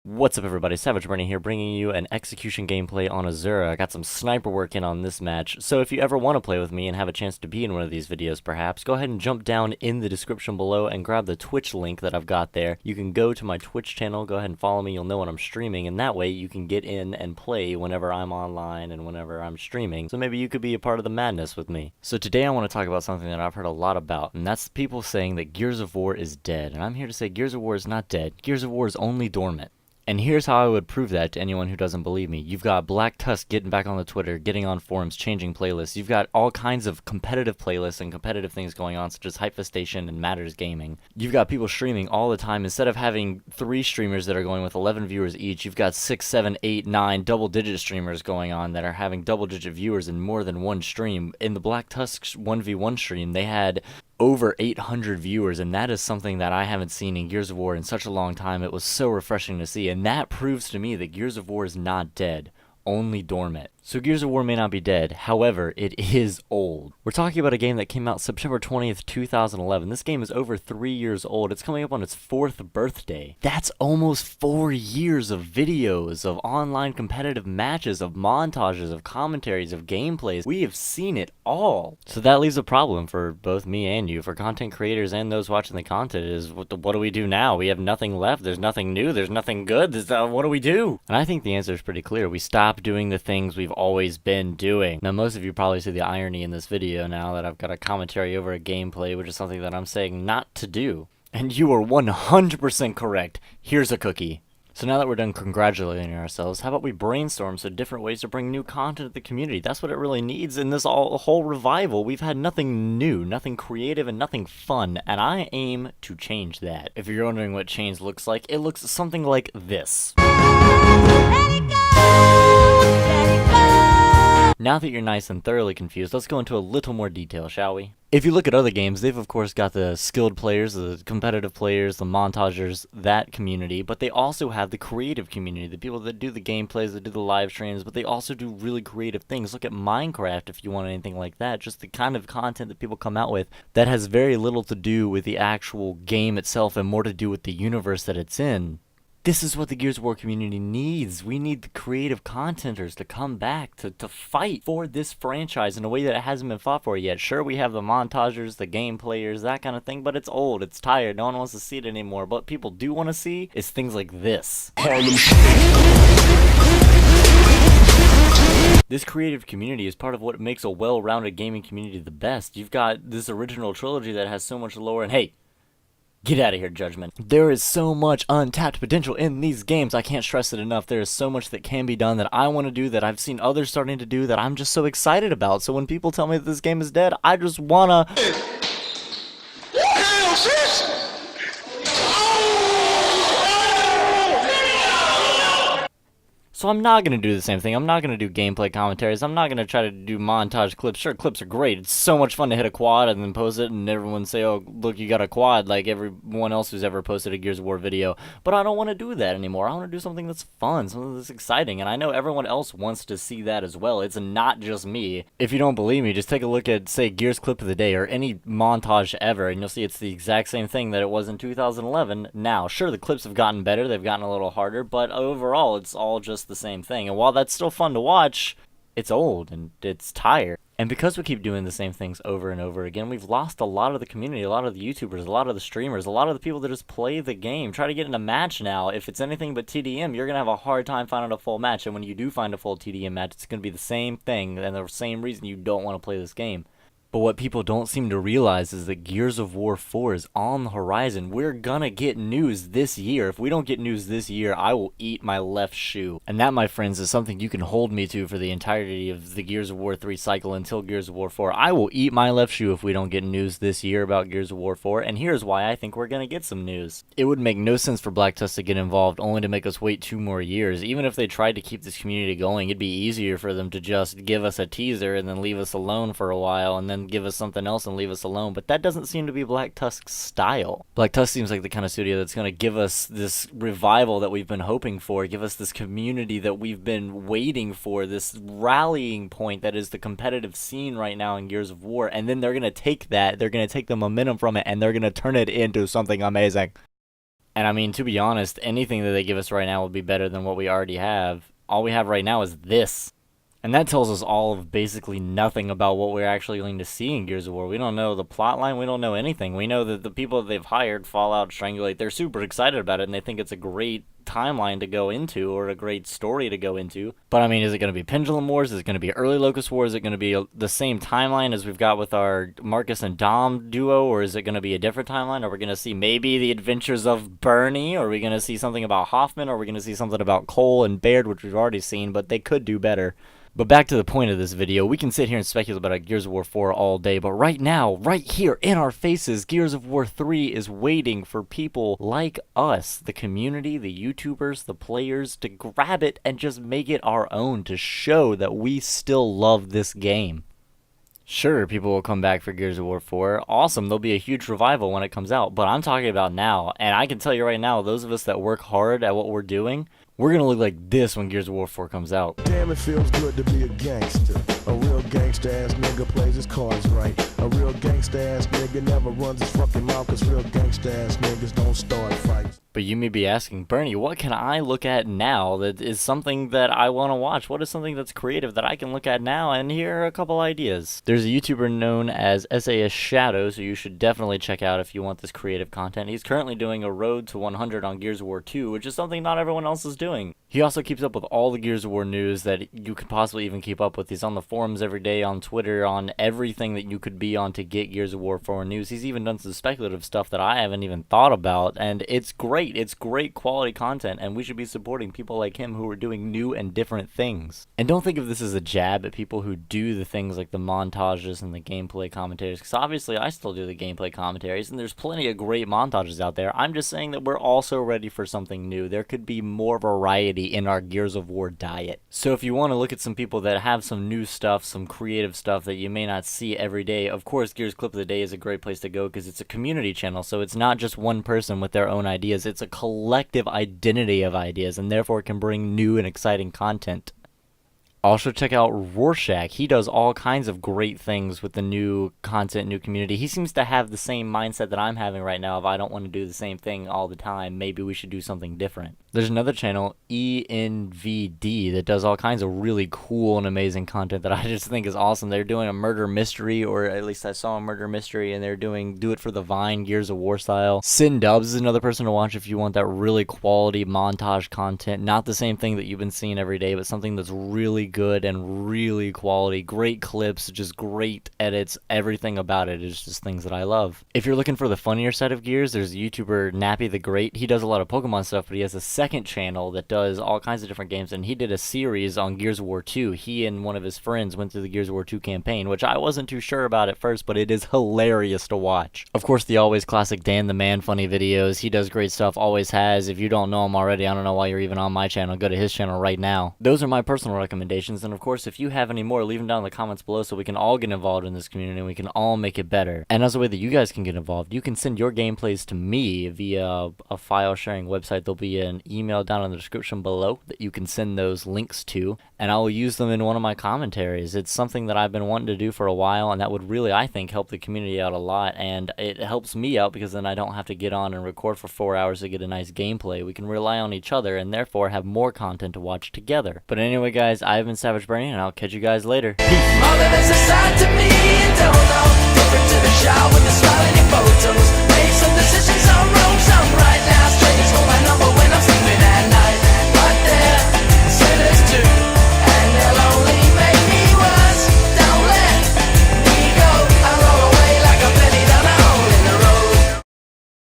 What's up everybody, Savage Bernie here bringing you an execution gameplay on Azura. I got some sniper work in on this match, so if you ever want to play with me and have a chance to be in one of these videos perhaps, go ahead and jump down in the description below and grab the Twitch link that I've got there. You can go to my Twitch channel, go ahead and follow me, you'll know when I'm streaming, and that way you can get in and play whenever I'm online and whenever I'm streaming, so maybe you could be a part of the madness with me. So today I want to talk about something that I've heard a lot about, and that's people saying that Gears of War is dead, and I'm here to say Gears of War is not dead. Gears of War is only dormant. And here's how I would prove that to anyone who doesn't believe me. You've got Black Tusk getting back on the Twitter, getting on forums, changing playlists. You've got all kinds of competitive playlists and competitive things going on, such as Hypestation and Matters Gaming. You've got people streaming all the time. Instead of having 3 streamers that are going with 11 viewers each, you've got 6, 7, 8, 9 double-digit streamers going on that are having double-digit viewers in more than one stream. In the Black Tusk 1v1 stream, they had over 800 viewers, and that is something that I haven't seen in Gears of War in such a long time. It was so refreshing to see, and that proves to me that Gears of War is not dead, only dormant. So Gears of War may not be dead, however, it is old. We're talking about a game that came out September 20th, 2011. This game is over 3 years old. It's coming up on its 4th birthday. That's almost 4 years of videos, of online competitive matches, of montages, of commentaries, of gameplays. We have seen it all. So that leaves a problem for both me and you, for content creators and those watching the content, is what do we do now? We have nothing left. There's nothing new. There's nothing good. What do we do? And I think the answer is pretty clear. We stop doing the things we've always been doing. Now, most of you probably see the irony in this video now that I've got a commentary over a gameplay, which is something that I'm saying not to do. And you are 100% correct. Here's a cookie. So now that we're done congratulating ourselves, how about we brainstorm some different ways to bring new content to the community? That's what it really needs in this whole revival. We've had nothing new, nothing creative, and nothing fun, and I aim to change that. If you're wondering what change looks like, it looks something like this. Let it go! Let it go! Now that you're nice and thoroughly confused, let's go into a little more detail, shall we? If you look at other games, they've of course got the skilled players, the competitive players, the montagers, that community, but they also have the creative community, the people that do the gameplays, that do the live streams, but they also do really creative things. Look at Minecraft if you want anything like that, just the kind of content that people come out with that has very little to do with the actual game itself and more to do with the universe that it's in. This is what the Gears of War community needs. We need the creative contenters to come back to fight for this franchise in a way that it hasn't been fought for yet. Sure, we have the montagers, the game players, that kind of thing, but it's old, it's tired, no one wants to see it anymore. What people do want to see is things like this. This creative community is part of what makes a well-rounded gaming community the best. You've got this original trilogy that has so much lore, and hey, get out of here, Judgment. There is so much untapped potential in these games. I can't stress it enough. There is so much that can be done that I want to do, that I've seen others starting to do, that I'm just so excited about. So when people tell me that this game is dead, I just wanna... What the hell is this? So I'm not going to do the same thing. I'm not going to do gameplay commentaries. I'm not going to try to do montage clips. Sure, clips are great. It's so much fun to hit a quad and then post it and everyone say, oh, look, you got a quad, like everyone else who's ever posted a Gears of War video. But I don't want to do that anymore. I want to do something that's fun, something that's exciting. And I know everyone else wants to see that as well. It's not just me. If you don't believe me, just take a look at, say, Gears Clip of the Day or any montage ever, and you'll see it's the exact same thing that it was in 2011 now. Sure, the clips have gotten better. They've gotten a little harder. But overall, it's all just the same thing. And while that's still fun to watch, it's old and it's tired. And because we keep doing the same things over and over again, we've lost a lot of the community, a lot of the YouTubers, a lot of the streamers, a lot of the people that just play the game. Try to get in a match now. If it's anything but TDM, you're going to have a hard time finding a full match. And when you do find a full TDM match, it's going to be the same thing and the same reason you don't want to play this game. But what people don't seem to realize is that Gears of War 4 is on the horizon. We're gonna get news this year. If we don't get news this year, I will eat my left shoe. And that, my friends, is something you can hold me to for the entirety of the Gears of War 3 cycle until Gears of War 4. I will eat my left shoe if we don't get news this year about Gears of War 4, and here's why I think we're gonna get some news. It would make no sense for Black Tusk to get involved only to make us wait 2 more years. Even if they tried to keep this community going, it'd be easier for them to just give us a teaser and then leave us alone for a while and then give us something else and leave us alone, but that doesn't seem to be Black Tusk's style. Black Tusk seems like the kind of studio that's going to give us this revival that we've been hoping for, give us this community that we've been waiting for, this rallying point that is the competitive scene right now in Gears of War, and then they're going to take that, they're going to take the momentum from it, and they're going to turn it into something amazing. And I mean, to be honest, anything that they give us right now would be better than what we already have. All we have right now is this. And that tells us all of basically nothing about what we're actually going to see in Gears of War. We don't know the plot line. We don't know anything. We know that the people that they've hired, Fallout, Strangulate, they're super excited about it, and they think it's a great timeline to go into, or a great story to go into. But I mean, is it going to be Pendulum Wars? Is it going to be early Locust War? Is it going to be the same timeline as we've got with our Marcus and Dom duo? Or is it going to be a different timeline? Are we going to see maybe the adventures of Bernie? Or are we going to see something about Hoffman? Or are we going to see something about Cole and Baird, which we've already seen, but they could do better. But back to the point of this video, we can sit here and speculate about Gears of War 4 all day, but right now, right here in our faces, Gears of War 3 is waiting for people like us, the community, the YouTubers, the players, to grab it and just make it our own, to show that we still love this game. Sure, people will come back for Gears of War 4. Awesome, there'll be a huge revival when it comes out, but I'm talking about now, and I can tell you right now, those of us that work hard at what we're doing, we're gonna look like this when Gears of War 4 comes out. Damn, it feels good to be a gangster. A real gangster ass nigga plays his cards right. A real gangster ass nigga never runs his fucking mouth, cause real gangster ass niggas don't start fights. But you may be asking, Bernie, what can I look at now that is something that I want to watch? What is something that's creative that I can look at now? And here are a couple ideas. There's a YouTuber known as SAS Shadow, so you should definitely check out if you want this creative content. He's currently doing a Road to 100 on Gears of War 2, which is something not everyone else is doing. He also keeps up with all the Gears of War news that you could possibly even keep up with. He's on the forums every day, on Twitter, on everything that you could be on to get Gears of War 4 news. He's even done some speculative stuff that I haven't even thought about, and it's great. It's great quality content, and we should be supporting people like him who are doing new and different things. And don't think of this as a jab at people who do the things like the montages and the gameplay commentaries, because obviously I still do the gameplay commentaries, and there's plenty of great montages out there. I'm just saying that we're also ready for something new. There could be more variety in our Gears of War diet. So if you want to look at some people that have some new stuff, some creative stuff that you may not see every day, of course Gears Clip of the Day is a great place to go because it's a community channel, so it's not just one person with their own ideas, it's a collective identity of ideas, and therefore can bring new and exciting content. Also check out Rorschach. He does all kinds of great things with the new content, new community. He seems to have the same mindset that I'm having right now of I don't want to do the same thing all the time. Maybe we should do something different. There's another channel, ENVD, that does all kinds of really cool and amazing content that I just think is awesome. They're doing a murder mystery, or at least I saw a murder mystery, and they're doing Do It for the Vine, Gears of War style. Sin Dubs is another person to watch if you want that really quality montage content. Not the same thing that you've been seeing every day, but something that's really good and really quality. Great clips, just great edits. Everything about it is just things that I love. If you're looking for the funnier side of Gears, there's a YouTuber, Nappy the Great. He does a lot of Pokemon stuff, but he has a second channel that does all kinds of different games, and he did a series on Gears of War 2. He and one of his friends went through the Gears of War 2 campaign, which I wasn't too sure about at first, but it is hilarious to watch. Of course, the always classic Dan the Man funny videos. He does great stuff, always has. If you don't know him already, I don't know why you're even on my channel. Go to his channel right now. Those are my personal recommendations, and of course, if you have any more, leave them down in the comments below so we can all get involved in this community and we can all make it better. And as a way that you guys can get involved, you can send your gameplays to me via a file sharing website. There'll be an email down in the description below that you can send those links to, and I will use them in one of my commentaries. It's something that I've been wanting to do for a while, and that would really, I think, help the community out a lot, and it helps me out because then I don't have to get on and record for 4 hours to get a nice gameplay. We can rely on each other and therefore have more content to watch together. But anyway, guys, I've been Savage Bernie, and I'll catch you guys later. Peace. All of it's a side to me and don't know. Different to the shower with the smile in your photos. Made some decisions, some wrong, some right now. Straight is all I know, but when I'm